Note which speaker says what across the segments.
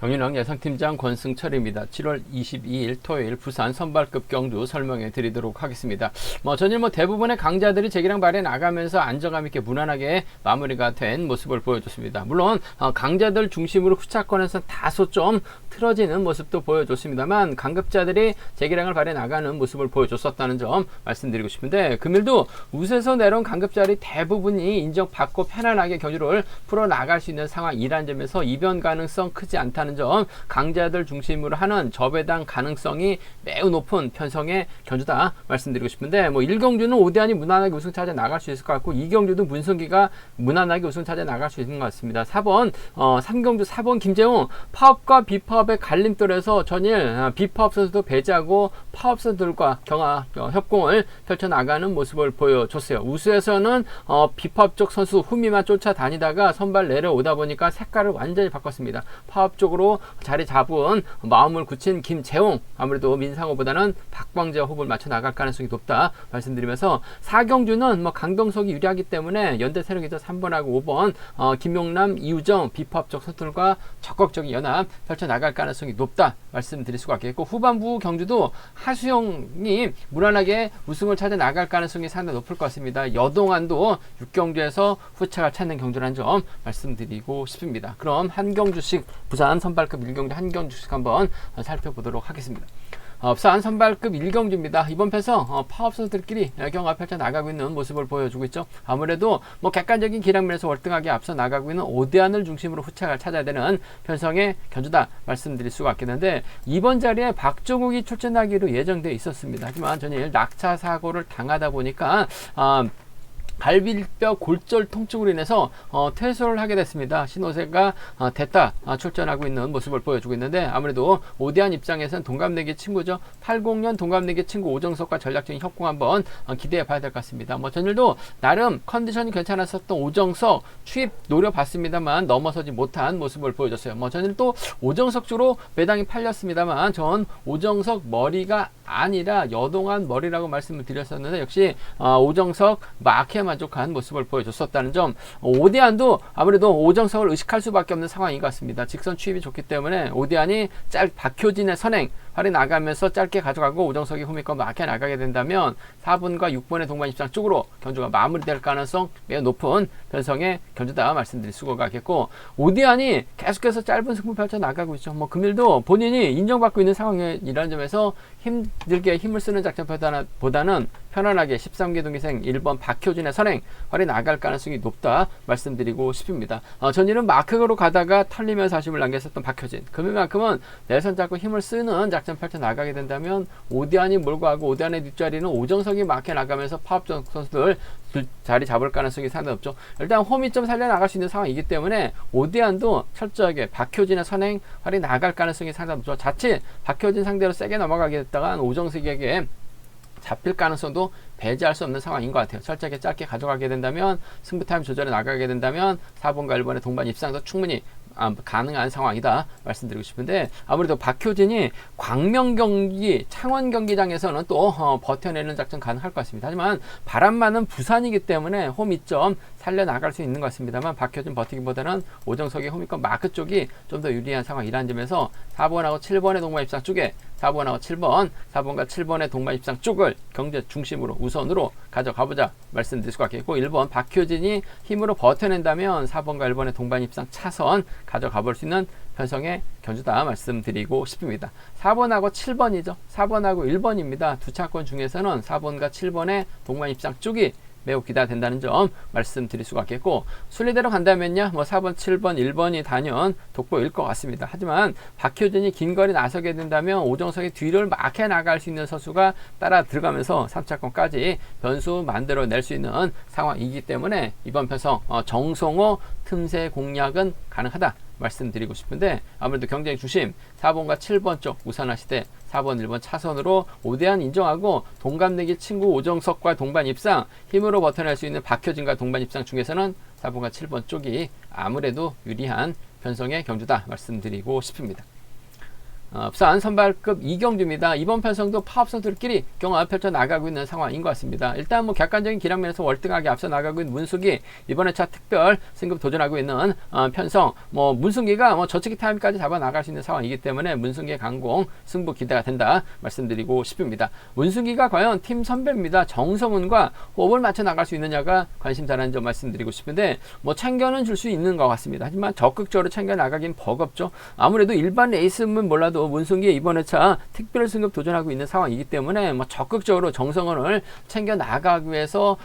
Speaker 1: 경인왕 예상팀장 권승철입니다. 7월 22일 토요일 부산 선발급 경주 설명해 드리도록 하겠습니다. 전일 대부분의 강자들이 재기량 발휘 나가면서 안정감 있게 무난하게 마무리가 된 모습을 보여줬습니다. 물론 강자들 중심으로 후차권에서 다소 좀 틀어지는 모습도 보여줬습니다만 강급자들이 재기량을 발휘 나가는 모습을 보여줬었다는 점 말씀드리고 싶은데, 금일도 우세서 내려온 강급자들이 대부분이 인정받고 편안하게 경주를 풀어나갈 수 있는 상황이라는 점에서 이변 가능성 크지 않다는 점, 강자들 중심으로 하는 저배당 가능성이 매우 높은 편성의 경주다 말씀드리고 싶은데, 1경주는 오대환이 무난하게 우승 차지해 나갈 수 있을 것 같고, 2경주도 문승기가 무난하게 우승 차지해 나갈 수 있는 것 같습니다. 4번 3경주 4번 김재웅, 파업과 비파업의 갈림돌에서 전일 비파업 선수도 배제하고 파업 선수들과 협공을 펼쳐나가는 모습을 보여줬어요. 우수에서는 비파업 쪽 선수 후미만 쫓아다니다가 선발 내려오다 보니까 색깔을 완전히 바꿨습니다. 파업 쪽으로 자리 잡은 마음을 굳힌 김재웅, 아무래도 민상호보다는 박광재와 호흡을 맞춰 나갈 가능성이 높다 말씀드리면서, 4경주는 강동석이 유리하기 때문에 연대 세력이죠. 3번하고 5번 김용남, 이우정 비파업적 선수들과 적극적인 연합 펼쳐 나갈 가능성이 높다 말씀드릴 수가 있겠고, 후반부 경주도 하수영이 무난하게 우승을 찾아 나갈 가능성이 상당히 높을 것 같습니다. 여동안도 6경주에서 후차가 찾는 경주라는 점 말씀드리고 싶습니다. 그럼 한 경주씩 부산 선발급 1경주 한 경주씩 한번 살펴보도록 하겠습니다. 부산 선발급 1경주입니다. 이번 패서 파업 선수들끼리 경합 펼쳐 나가고 있는 모습을 보여주고 있죠. 아무래도 객관적인 기량면에서 월등하게 앞서 나가고 있는 오대환을 중심으로 후차를 찾아야 되는 편성의 경주다 말씀드릴 수가 있겠는데, 이번 자리에 박종욱이 출전하기로 예정되어 있었습니다. 하지만 전일 낙차 사고를 당하다 보니까 갈비뼈 골절 통증으로 인해서 퇴소를 하게 됐습니다. 신호세가 됐다 출전하고 있는 모습을 보여주고 있는데, 아무래도 오대환 입장에서는 동갑내기 친구죠. 80년 동갑내기 친구 오정석과 전략적인 협공 한번 기대해 봐야 될 것 같습니다. 전일도 나름 컨디션이 괜찮았었던 오정석 추입 노려봤습니다만 넘어서지 못한 모습을 보여줬어요. 전일 또 오정석 주로 매당이 팔렸습니다만, 전 오정석 머리가 아니라 여동안 머리라고 말씀을 드렸었는데, 역시 오정석 마크에 만족한 모습을 보여줬었다는 점, 오대환도 아무래도 오정석을 의식할 수밖에 없는 상황인 것 같습니다. 직선 추입이 좋기 때문에 오대환이 박효진의 선행 활이 나가면서 짧게 가져가고 오정석이 후미권 마크에 나가게 된다면 4번과 6번의 동반 입장 쪽으로 경주가 마무리될 가능성 매우 높은 편성의 경주다 말씀드릴 수가 있겠고, 오대환이 계속해서 짧은 승부 펼쳐 나가고 있죠. 금일도 본인이 인정받고 있는 상황이라는 점에서 힘들게 힘을 쓰는 작전보다는 편안하게 13개 동기생 1번 박효진의 선행 활이 나갈 가능성이 높다 말씀드리고 싶습니다. 전일은 마크로 가다가 털리면서 아쉬움을 남겼었던 박효진, 금일만큼은 내선 잡고 힘을 쓰는 작전 펼쳐 나가게 된다면 오대환이 몰고 가고, 오대환의 뒷자리는 오정석이 마크에 나가면서 파업 선수들 자리 잡을 가능성이 상당히 높죠. 일단 홈이점 살려 나갈 수 있는 상황이기 때문에 오대환도 철저하게 박효진의 선행 활이 나갈 가능성이 상당히 높죠. 자칫 박효진 상대로 세게 넘어가게 됐다가 오정석에게 잡힐 가능성도 배제할 수 없는 상황인 것 같아요. 철저하게 짧게 가져가게 된다면, 승부 타임 조절에 나가게 된다면 4번과 1번의 동반 입상도 충분히 가능한 상황이다 말씀드리고 싶은데, 아무래도 박효진이 광명 경기, 창원 경기장에서는 또 버텨내는 작전 가능할 것 같습니다. 하지만 바람 많은 부산이기 때문에 홈 2점 살려나갈 수 있는 것 같습니다만, 박효진 버티기보다는 오정석의 홈이권 마크 쪽이 좀 더 유리한 상황이라는 점에서 4번하고 7번의 동반 입상 쪽에 4번하고 7번, 4번과 7번의 동반 입상 쪽을 경제 중심으로 우선으로 가져가보자 말씀드릴 수가 있겠고, 1번 박효진이 힘으로 버텨낸다면 4번과 1번의 동반 입상 차선 가져가볼 수 있는 편성의 경주다 말씀드리고 싶습니다. 4번하고 7번이죠. 4번하고 1번입니다. 두 차권 중에서는 4번과 7번의 동반 입상 쪽이 매우 기대된다는 점 말씀드릴 수가 있겠고, 순리대로 간다면요 4번, 7번, 1번이 단연 돋보일 것 같습니다. 하지만 박효진이 긴 거리 나서게 된다면 오정석의 뒤를 막해 나갈 수 있는 선수가 따라 들어가면서 3차권까지 변수 만들어낼 수 있는 상황이기 때문에 이번 편성 정성호 틈새 공략은 가능하다 말씀드리고 싶은데, 아무래도 경쟁 중심 4번과 7번 쪽 우선하시되 4번, 1번 차선으로 오대환 인정하고 동갑내기 친구 오정석과 동반 입상, 힘으로 버텨낼 수 있는 박효진과 동반 입상 중에서는 4번과 7번 쪽이 아무래도 유리한 편성의 경주다 말씀드리고 싶습니다. 부산 선발급 이경주입니다. 이번 편성도 파업 선수들끼리 경합 펼쳐 나가고 있는 상황인 것 같습니다. 일단 뭐 객관적인 기량면에서 월등하게 앞서 나가고 있는 문승기, 이번에 차 특별 승급 도전하고 있는 편성, 뭐 문승기가 뭐 저치기 타임까지 잡아 나갈 수 있는 상황이기 때문에 문승기의 강공 승부 기대가 된다 말씀드리고 싶습니다. 문승기가 과연 팀 선배입니다. 정성훈과 호흡을 맞춰 나갈 수 있느냐가 관심사라는 점 말씀드리고 싶은데, 뭐 챙겨는 줄 수 있는 것 같습니다. 하지만 적극적으로 챙겨 나가긴 버겁죠. 아무래도 일반 레이스면 몰라도 문승기 이번에 차 특별 승급 도전하고 있는 상황이기 때문에 뭐 적극적으로 정성원을 챙겨 나가기 위해서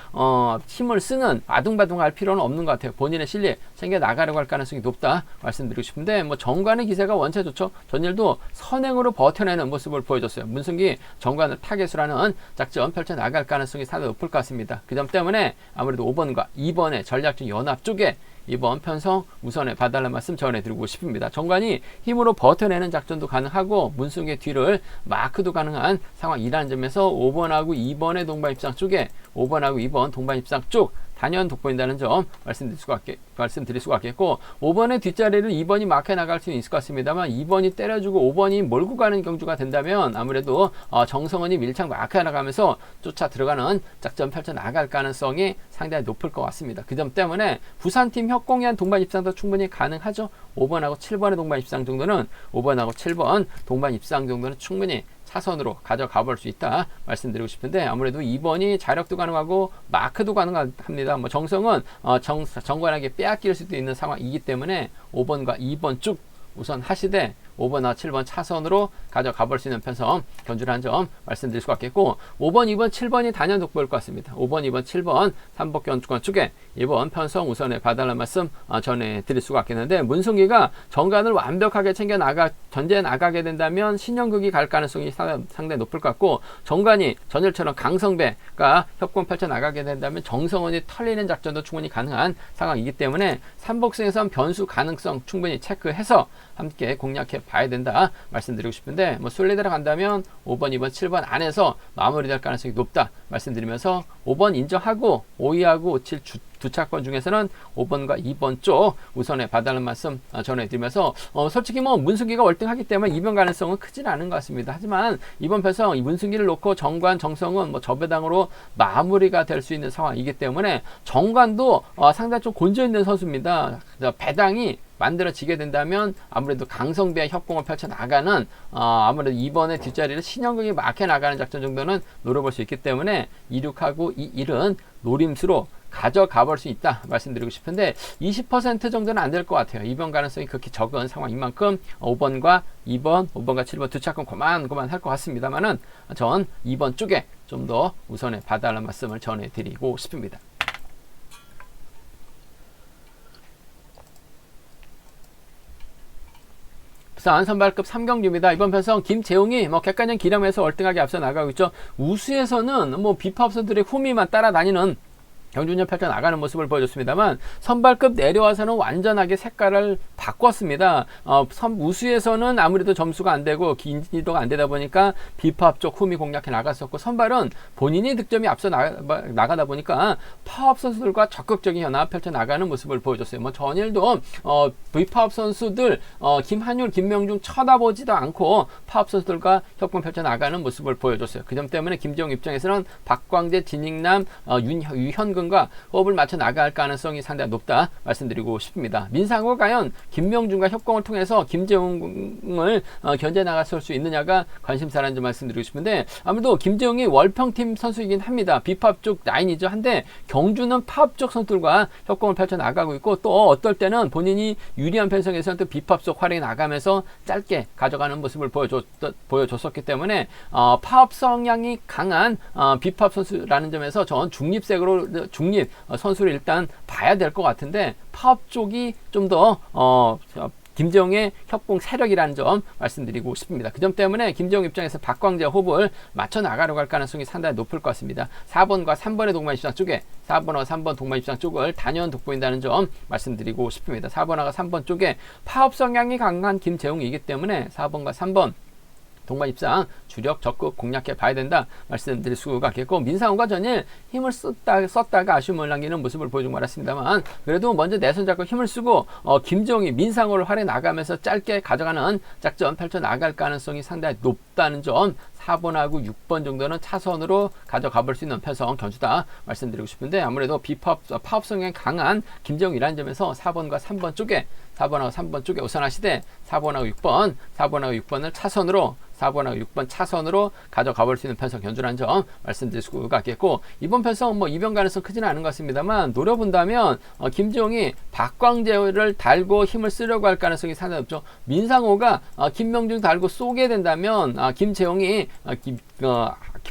Speaker 1: 힘을 쓰는 아둥바둥할 필요는 없는 것 같아요. 본인의 실력 챙겨 나가려고 할 가능성이 높다 말씀드리고 싶은데, 뭐 정관의 기세가 원체 좋죠. 전일도 선행으로 버텨내는 모습을 보여줬어요. 문승기 정관을 타겟으로 하는 작전 펼쳐 나갈 가능성이 상당히 높을 것 같습니다. 그 점 때문에 아무래도 5번과 2번의 전략적 연합 쪽에 이번 편성 우선에 봐달라는 말씀 전해드리고 싶습니다. 정관이 힘으로 버텨내는 작전도 가능하고 문승기의 뒤를 마크도 가능한 상황이라는 점에서 5번하고 2번의 동반 입상 쪽에 5번하고 2번 동반 입상 쪽 단연 돋보인다는 점 말씀드릴 수가 있겠고, 5번의 뒷자리를 2번이 마크해 나갈 수는 있을 것 같습니다만 2번이 때려주고 5번이 몰고 가는 경주가 된다면 아무래도 정성원이 밀착 마크해 나가면서 쫓아 들어가는 작전 펼쳐 나갈 가능성이 상당히 높을 것 같습니다. 그 점 때문에 부산팀 협공에 한 동반 입상도 충분히 가능하죠. 5번하고 7번의 동반 입상 정도는 5번하고 7번 동반 입상 정도는 충분히 차선으로 가져가 볼 수 있다 말씀드리고 싶은데, 아무래도 2번이 자력도 가능하고 마크도 가능합니다. 뭐 정성은 정관에게 빼앗길 수도 있는 상황이기 때문에 5번과 2번 쭉 우선 하시되 5번과 7번 차선으로 가져가 볼 수 있는 편성 견주라는 점 말씀드릴 수가 있겠고, 5번, 2번, 7번이 단연 돋보일 것 같습니다. 5번, 2번, 7번 3번 견주권 쪽에 이번 편성 우선에 봐달라는 말씀 전해드릴 수가 있겠는데, 문승기가 정관을 완벽하게 챙겨 전제해 나가게 된다면 신영극이 갈 가능성이 상당히 높을 것 같고, 정관이 전일처럼 강성배가 협공 펼쳐 나가게 된다면 정성원이 털리는 작전도 충분히 가능한 상황이기 때문에 삼복승에선 변수 가능성 충분히 체크해서 함께 공략해 봐야 된다 말씀드리고 싶은데, 뭐 순리대로 간다면 5번, 2번, 7번 안에서 마무리될 가능성이 높다 말씀드리면서 5번 인정하고 5위하고 5, 7 두 차권 중에서는 5번과 2번 쪽 우선에 봐달라는 말씀 전해드리면서, 솔직히 뭐 문승기가 월등하기 때문에 2번 가능성은 크진 않은 것 같습니다. 하지만 이번 편성 이 문승기를 놓고 정관, 정성은 뭐 저배당으로 마무리가 될 수 있는 상황이기 때문에 정관도 상당히 좀 곤조 있는 선수입니다. 배당이 만들어지게 된다면 아무래도 강성배의 협공을 펼쳐 나가는 아무래도 2번의 뒷자리를 신영극이 막혀 나가는 작전 정도는 노려볼 수 있기 때문에 26하고 21은 노림수로 가져가 볼 수 있다 말씀드리고 싶은데, 20% 정도는 안 될 것 같아요. 2번 가능성이 그렇게 적은 상황인 만큼 5번과 2번, 5번과 7번 두 차권 고만 할 것 같습니다만은 전 2번 쪽에 좀 더 우선에 봐달라는 말씀을 전해드리고 싶습니다. 부산 선발급 3경주입니다. 이번 편성 김재웅이 뭐 객관적 기량에서 월등하게 앞서 나가고 있죠. 우수에서는 뭐 비파업선들의 후미만 따라다니는 경주년 펼쳐 나가는 모습을 보여줬습니다만, 선발급 내려와서는 완전하게 색깔을 바꿨습니다. 우수에서는 아무래도 점수가 안 되고 긴지도가 안 되다 보니까 비파업 쪽 후미 공략해 나갔었고, 선발은 본인이 득점이 앞서 나가다 보니까 파업 선수들과 적극적인 연합 펼쳐 나가는 모습을 보여줬어요. 뭐 전일도 비파업 선수들 김한율, 김명중 쳐다보지도 않고 파업 선수들과 협공 펼쳐 나가는 모습을 보여줬어요. 그 점 때문에 김재웅 입장에서는 박광재, 진익남, 유현근과 호흡을 맞춰 나갈 가능성이 상당히 높다 말씀드리고 싶습니다. 민상호가 과연 김명중과 협공을 통해서 김재웅을 견제 나갔을 수 있느냐가 관심사라는 점 말씀드리고 싶은데, 아무래도 김재웅이 월평팀 선수이긴 합니다. 비팝 쪽 라인이죠. 한데 경주는 팝 쪽 선수들과 협공을 펼쳐 나가고 있고, 또 어떨 때는 본인이 유리한 편성에서는 또 비팝 쪽 활용해 나가면서 짧게 가져가는 모습을 보여줬었기 때문에 파업 성향이 강한 비팝 선수라는 점에서 전 중립 선수를 일단 봐야 될 것 같은데, 파업 쪽이 좀 더 김재웅의 협공 세력이라는 점 말씀드리고 싶습니다. 그 점 때문에 김재웅 입장에서 박광재 호흡을 맞춰 나가려고 할 가능성이 상당히 높을 것 같습니다. 4번과 3번의 동반 입상 쪽에 4번과 3번 동반 입상 쪽을 단연 돋보인다는 점 말씀드리고 싶습니다. 4번과 3번 쪽에 파업 성향이 강한 김재웅이기 때문에 4번과 3번 동반 입상 주력 적극 공략해 봐야 된다 말씀드릴 수가 있겠고, 민상호가 전일 힘을 썼다가 아쉬움을 남기는 모습을 보여주고 말았습니다만, 그래도 먼저 내손 잡고 힘을 쓰고 김정희 민상호를 활에 나가면서 짧게 가져가는 작전 펼쳐 나갈 가능성이 상당히 높다는 점, 4번하고 6번 정도는 차선으로 가져가 볼 수 있는 편성 견주다 말씀드리고 싶은데, 아무래도 파업 성향이 강한 김정희라는 점에서 4번과 3번 쪽에 4번하고 3번 쪽에 우선하시되 4번하고 6번을 차선으로 4번하고 6번 차선으로 가져가 볼 수 있는 편성 견주라는 점 말씀드릴 수가 있겠고, 이번 편성 뭐 이변 가능성 크지는 않은 것 같습니다만, 노려본다면 김정희 박광재를 달고 힘을 쓰려고 할 가능성이 상당히 높죠. 민상호가 김명중 달고 쏘게 된다면 김재홍이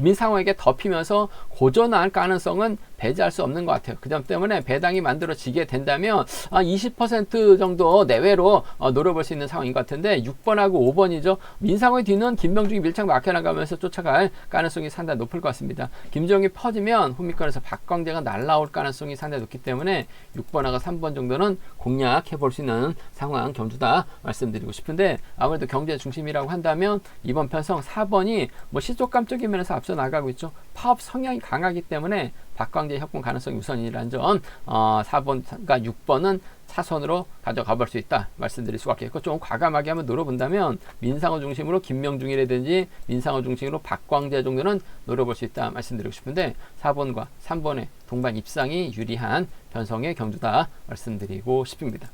Speaker 1: 민상호에게 덮이면서 고전할 가능성은 배제할 수 없는 것 같아요. 그 점 때문에 배당이 만들어지게 된다면 20% 정도 내외로 노려볼 수 있는 상황인 것 같은데, 6번하고 5번이죠. 민상호의 뒤는 김명중이 밀착 막혀나가면서 쫓아갈 가능성이 상당히 높을 것 같습니다. 김정이 퍼지면 후미권에서 박광재가 날라올 가능성이 상당히 높기 때문에 6번하고 3번 정도는 공략해 볼 수 있는 상황 경주다 말씀드리고 싶은데, 아무래도 경제 중심이라고 한다면 이번 편성 4번이 뭐 시족감적인 면에서 앞서 나가고 있죠. 파업 성향이 강하기 때문에 박광재 협공 가능성이 우선이라는 점, 4번과 6번은 차선으로 가져가 볼 수 있다 말씀드릴 수가 있겠고, 좀 과감하게 한번 노려본다면 민상호 중심으로 김명중이라든지 민상호 중심으로 박광재 정도는 노려볼 수 있다 말씀드리고 싶은데, 4번과 3번의 동반 입상이 유리한 변성의 경주다 말씀드리고 싶습니다.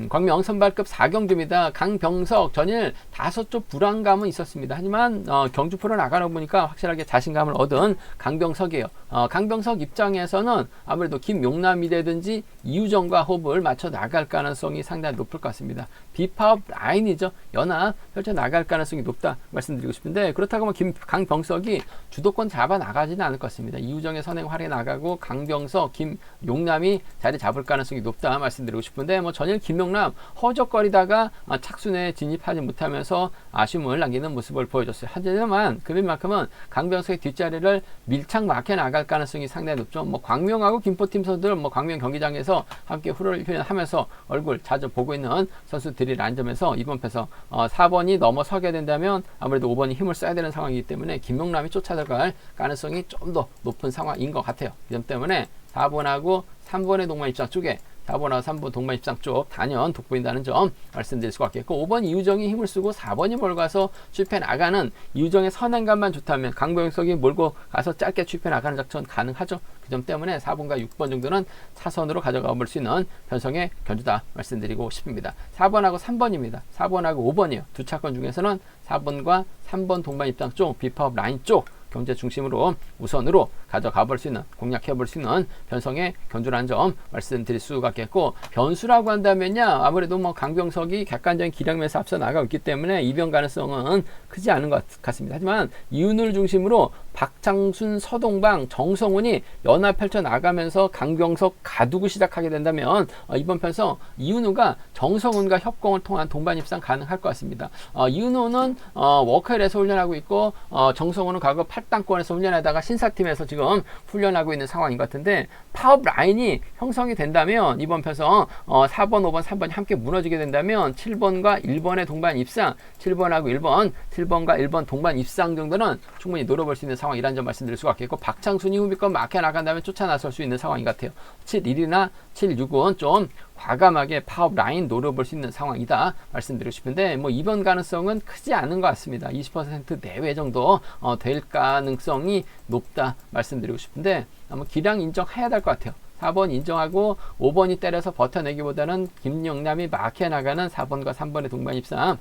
Speaker 1: 광명 선발급 4경주입니다. 강병석 전일 다소 좀 불안감은 있었습니다. 하지만 경주 풀어 나가는 보니까 확실하게 자신감을 얻은 강병석이에요. 강병석 입장에서는 아무래도 김용남이라든지 이유정과 호흡을 맞춰 나갈 가능성이 상당히 높을 것 같습니다. 비파업 라인이죠. 연합 펼쳐 나갈 가능성이 높다 말씀드리고 싶은데, 그렇다고 강병석이 주도권 잡아 나가지는 않을 것 같습니다. 이유정의 선행 활에 나가고 강병석, 김용남이 자리 잡을 가능성이 높다 말씀드리고 싶은데, 뭐 전일 김용남 허적거리다가 착순에 진입하지 못하면서 아쉬움을 남기는 모습을 보여줬어요. 하지만 그만큼은 강병석의 뒷자리를 밀착 막혀 나갈 가능성이 상당히 높죠. 뭐 광명하고 김포팀 선수들 광명 경기장에서 함께 훈련하면서 얼굴 자주 보고 있는 선수들이라는 점에서 이번 편에서 4번이 넘어서게 된다면 아무래도 5번이 힘을 써야 되는 상황이기 때문에 김용남이 쫓아들어갈 가능성이 좀 더 높은 상황인 것 같아요. 이 점 때문에 4번하고 3번의 동반 입장 쪽에 4번하고 3번 동반 입상 쪽 단연 돋보인다는 점 말씀드릴 수가 있겠고, 5번 이유정이 힘을 쓰고 4번이 몰고 가서 추입해 나가는 이유정의 선행감만 좋다면 강병석이 몰고 가서 짧게 추입해 나가는 작전 가능하죠. 그 점 때문에 4번과 6번 정도는 차선으로 가져가 볼 수 있는 변성의 견주다 말씀드리고 싶습니다. 4번하고 3번입니다. 4번하고 5번이요. 두 차권 중에서는 4번과 3번 동반 입장 쪽 비파업 라인 쪽 경제 중심으로 우선으로 가져가 볼 수 있는, 공략해 볼 수 있는 변성의 견주라는 점 말씀드릴 수가 있겠고, 변수라고 한다면요, 아무래도 강병석이 객관적인 기량면에서 앞서 나가고 있기 때문에 이변 가능성은 크지 않은 것 같습니다. 하지만 이윤을 중심으로 박창순, 서동방, 정성훈이 연합 펼쳐 나가면서 강병석 가두고 시작하게 된다면 이번 편성 이윤우가 정성훈과 협공을 통한 동반 입상 가능할 것 같습니다. 이윤우는 워커힐에서 훈련하고 있고, 정성훈은 과거 8단권에서 훈련하다가 신사팀에서 지금 훈련하고 있는 상황인 것 같은데, 파업 라인이 형성이 된다면 이번 편성 4번, 5번, 3번이 함께 무너지게 된다면 7번과 1번의 동반 입상, 7번하고 1번, 7번과 1번 동반 입상 정도는 충분히 노려볼 수 있는 상황이라는 점 말씀드릴 수가 있겠고, 박창순이 후미권 막혀 나간다면 쫓아 나설 수 있는 상황인 것 같아요. 7-1이나 7-6은 좀 과감하게 파업 라인 노려볼 수 있는 상황이다 말씀드리고 싶은데, 뭐 이번 가능성은 크지 않은 것 같습니다. 20% 내외 정도 될 가능성이 높다 말씀드리고 싶은데, 아마 기량 인정해야 될 것 같아요. 4번 인정하고 5번이 때려서 버텨내기보다는 김용남이 막혀 나가는 4번과 3번의 동반 입상,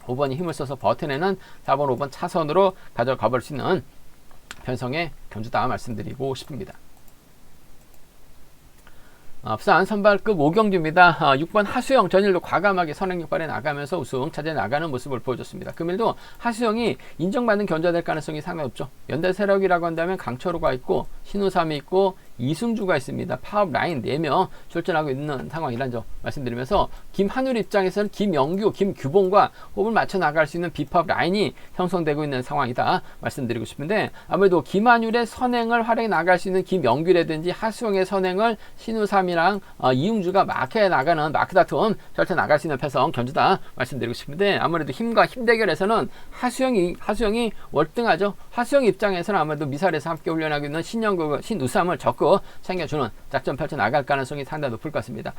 Speaker 1: 5번이 힘을 써서 버텨내는 4번, 5번 차선으로 가져가 볼 수 있는 편성의 견주다 말씀드리고 싶습니다. 부산 선발급 5경주입니다. 6번 하수영 전일도 과감하게 선행력발에 나가면서 우승 차지해 나가는 모습을 보여줬습니다. 금일도 하수영이 인정받는 견주가 될 가능성이 상당히 높죠. 연대 세력이라고 한다면 강철호가 있고 신우삼이 있고 이승주가 있습니다. 파업 라인 4명 출전하고 있는 상황이란 점 말씀드리면서 김한율 입장에서는 김영규, 김규봉과 호흡을 맞춰 나갈 수 있는 비파업 라인이 형성되고 있는 상황이다 말씀드리고 싶은데, 아무래도 김한율의 선행을 활용해 나갈 수 있는 김영규라든지 하수영의 선행을 신우삼이랑 이응주가 마크해 나가는 마크 다툼 절대 나갈 수 있는 편성 견주다 말씀드리고 싶은데, 아무래도 힘과 힘 대결에서는 하수영이 월등하죠. 하수영 입장에서는 아무래도 미사일에서 함께 훈련하고 있는 신우삼을 적극 챙겨주는 작전 펼쳐 나갈 가능성이 상당히 높을 것 같습니다.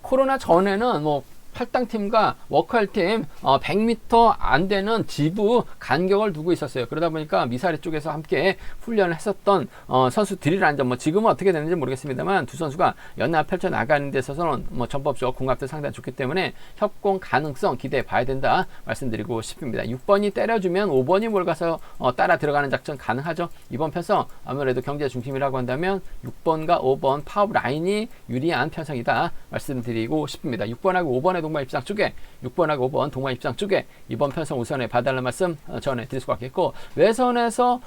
Speaker 1: 코로나 전에는 뭐 팔당팀과 워크할팀 100m 안 되는 지부 간격을 두고 있었어요. 그러다 보니까 미사리 쪽에서 함께 훈련을 했었던 선수들이라는 점, 뭐 지금은 어떻게 되는지 모르겠습니다만 두 선수가 연합 펼쳐 나가는 데 있어서는 뭐 전법적 궁합도 상당히 좋기 때문에 협공 가능성 기대해 봐야 된다 말씀드리고 싶습니다. 6번이 때려주면 5번이 몰가서 따라 들어가는 작전 가능하죠. 이번 편성 아무래도 경제 중심이라고 한다면 6번과 5번 파업 라인이 유리한 편성이다 말씀드리고 싶습니다. 6번하고 5번의 동반 입장 쪽에, 6번하고 5번 동반 입장 쪽에 이번 편성 우선에 봐달라는 말씀 전해드릴 수가 있겠고, 외선에서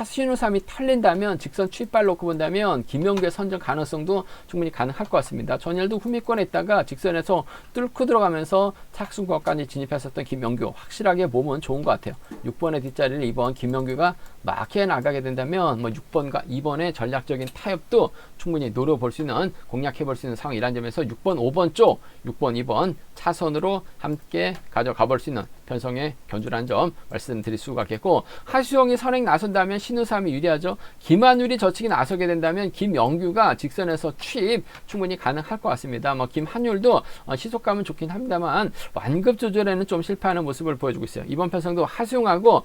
Speaker 1: 신우삼이 탈린다면 직선 추입발 놓고 본다면 김영규의 선정 가능성도 충분히 가능할 것 같습니다. 전일도 후미권에 있다가 직선에서 뚫고 들어가면서 착순권까지 진입했었던 김영규, 확실하게 몸은 좋은 것 같아요. 6번의 뒷자리를 이번 김영규가 마크해 나가게 된다면 뭐 6번과 2번의 전략적인 타협도 충분히 노려볼 수 있는, 공략해 볼 수 있는 상황이라는 점에서 6번, 5번 쪽, 6번, 2번 차선으로 함께 가져가 볼 수 있는 편성의 견주라는 점 말씀드릴 수가 있겠고, 하수영이 선행 나선다면 신우삼이 유리하죠. 김한율이 저측이 나서게 된다면 김영규가 직선에서 취입 충분히 가능할 것 같습니다. 뭐 김한율도 시속감은 좋긴 합니다만 완급 조절에는 좀 실패하는 모습을 보여주고 있어요. 이번 편성도 하수영하고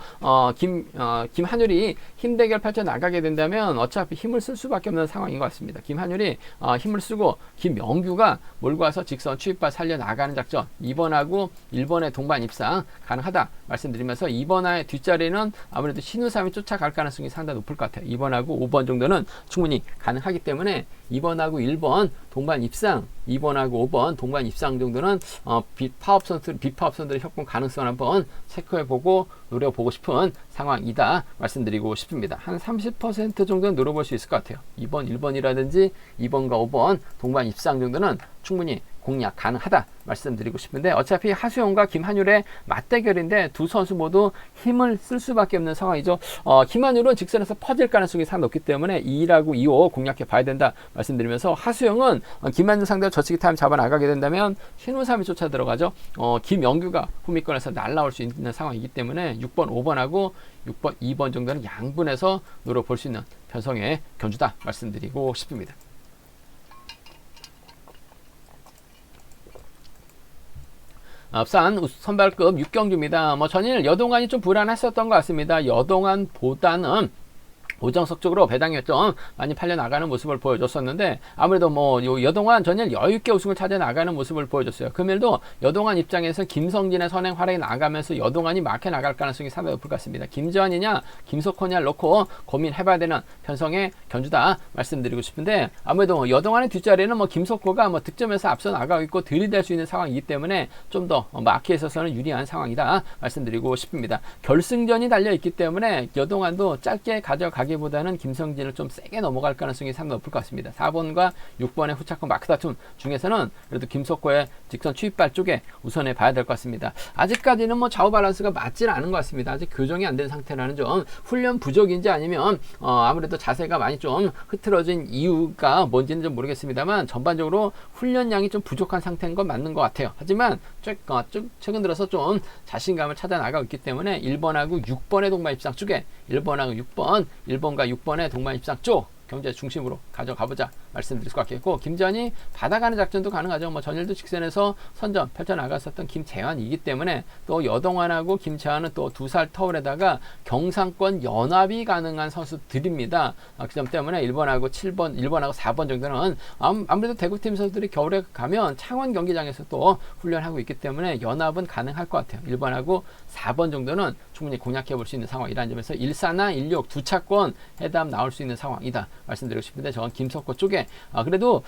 Speaker 1: 김한율이 힘 대결 펼쳐 나가게 된다면 어차피 힘을 쓸 수밖에 없는 상황인 것 같습니다. 김한율이 힘을 쓰고 김영규가 몰고 와서 직선 취입바 살려 나가는 작전, 2번하고 1번의 동반 입상 가능하다 말씀드리면서 2번의 뒷자리는 아무래도 신우삼이 쫓아갈 가능성이 상당히 높을 것 같아요. 2번하고 5번 정도는 충분히 가능하기 때문에 2번하고 1번 동반 입상, 2번하고 5번 동반 입상 정도는 비파업 선수들의 협공 가능성을 한번 체크해보고 노려보고 싶은 상황이다 말씀드리고 싶습니다. 한 30% 정도는 노려볼 수 있을 것 같아요. 2번, 1번이라든지 2번과 5번 동반 입상 정도는 충분히 공략 가능하다 말씀드리고 싶은데, 어차피 하수영과 김한율의 맞대결인데 두 선수 모두 힘을 쓸 수밖에 없는 상황이죠. 김한율은 직선에서 퍼질 가능성이 상당히 높기 때문에 2라고 2호 공략해 봐야 된다 말씀드리면서, 하수영은 김한율 상대로 저치기 타임 잡아 나가게 된다면 신우삼이 쫓아 들어가죠. 김영규가 후미권에서 날라올 수 있는 상황이기 때문에 6번, 5번하고 6번, 2번 정도는 양분해서 노려볼 수 있는 편성의 견주다 말씀드리고 싶습니다. 앞산 선발급 6경주입니다. 뭐 전일 여동안이 좀 불안했었던 것 같습니다. 여동안보다는 오정석 쪽으로 배당이 좀 많이 팔려 나가는 모습을 보여줬었는데, 아무래도 뭐 여동안 전일 여유있게 우승을 찾아 나가는 모습을 보여줬어요. 금일도 여동안 입장에서 김성진의 선행 활약이 나가면서 여동안이 막혀 나갈 가능성이 상당히 높을 것 같습니다. 김지환이냐 김석호냐를 놓고 고민해봐야 되는 편성의 견주다 말씀드리고 싶은데, 아무래도 여동안의 뒷자리는 뭐 김석호가 뭐 득점에서 앞서 나가고 있고 들이댈 수 있는 상황이기 때문에 좀 더 마크에 있어서는 유리한 상황이다 말씀드리고 싶습니다. 결승전이 달려있기 때문에 여동안도 짧게 가져가기보다는 김성진을 좀 세게 넘어갈 가능성이 상당히 높을 것 같습니다. 4번과 6번의 후차권 마크 다툼 중에서는 그래도 김석호의 직선 추입발 쪽에 우선해 봐야 될 것 같습니다. 아직까지는 뭐 좌우 밸런스가 맞지는 않은 것 같습니다. 아직 교정이 안 된 상태라는 점, 훈련 부족인지 아니면 아무래도 자세가 많이 좀 흐트러진 이유가 뭔지는 좀 모르겠습니다만 전반적으로 훈련량이 좀 부족한 상태인 건 맞는 것 같아요. 하지만 최근 들어서 좀 자신감을 찾아 나가고 있기 때문에 1번하고 6번의 동반 입상 쪽에 1번하고 6번, 1번과 6번의 동반 입상 쪽 경제 중심으로 가져가보자 말씀드릴 수 있겠고, 김재환이 받아가는 작전도 가능하죠. 뭐 전일도 직선에서 선전 펼쳐 나갔었던 김재환이기 때문에, 또 여동환하고 김재환은 또 2살 터울에다가 경상권 연합이 가능한 선수들입니다. 그 점 때문에 1번하고 7번, 1번하고 4번 정도는 아무래도 대구팀 선수들이 겨울에 가면 창원 경기장에서 또 훈련하고 있기 때문에 연합은 가능할 것 같아요. 1번하고 4번 정도는 충분히 공략해 볼 수 있는 상황이라는 점에서 14나 16 두 차권 해담 나올 수 있는 상황이다 말씀드리고 싶은데, 저는 김석호 쪽에 그래도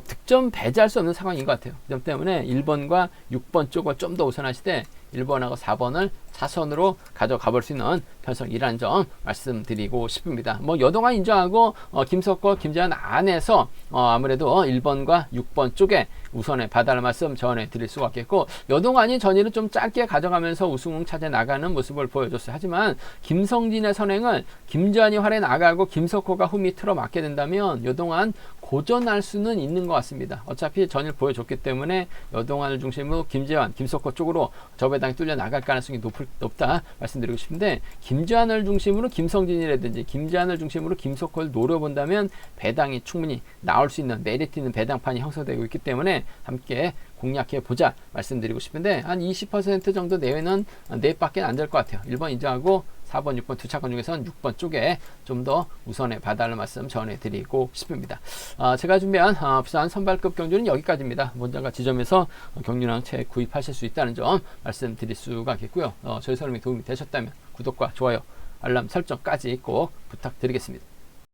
Speaker 1: 득점 배제할 수 없는 상황인 것 같아요. 그 점 때문에 1번과 6번 쪽을 좀 더 우선하시되 1번하고 4번을 차선으로 가져가 볼 수 있는 편성이라는 점 말씀드리고 싶습니다. 뭐 여동안 인정하고 김석호, 김재환 안에서 아무래도 1번과 6번 쪽에 우선에 봐달라는 말씀 전해드릴 수가 있겠고, 여동안이 전위를 좀 짧게 가져가면서 우승 차지해 나가는 모습을 보여줬어요. 하지만 김성진의 선행을 김재환이 활에 나가고 김석호가 홈이 틀어막게 된다면 여동안 고전할 수는 있는 것 같습니다. 어차피 전위를 보여줬기 때문에 여동안을 중심으로 김재환, 김석호 쪽으로 저배당이 뚫려 나갈 가능성이 높다 말씀드리고 싶은데, 김재환을 중심으로 김성진이라든지 김재환을 중심으로 김석호를 노려본다면 배당이 충분히 나올 수 있는 메리트 있는 배당판이 형성되고 있기 때문에 함께 공략해 보자 말씀드리고 싶은데, 한 20% 정도 내외는 넷밖에 안 될 것 같아요. 1번 인정하고 4번, 6번 두 차권 중에서는 6번 쪽에 좀 더 우선에 봐달라는 말씀 전해드리고 싶습니다. 제가 준비한 부산 선발급 경주는 여기까지입니다. 원장과 지점에서 경륜왕 책 구입하실 수 있다는 점 말씀드릴 수가 있겠고요. 저희 설명이 도움이 되셨다면 구독과 좋아요, 알람 설정까지 꼭 부탁드리겠습니다.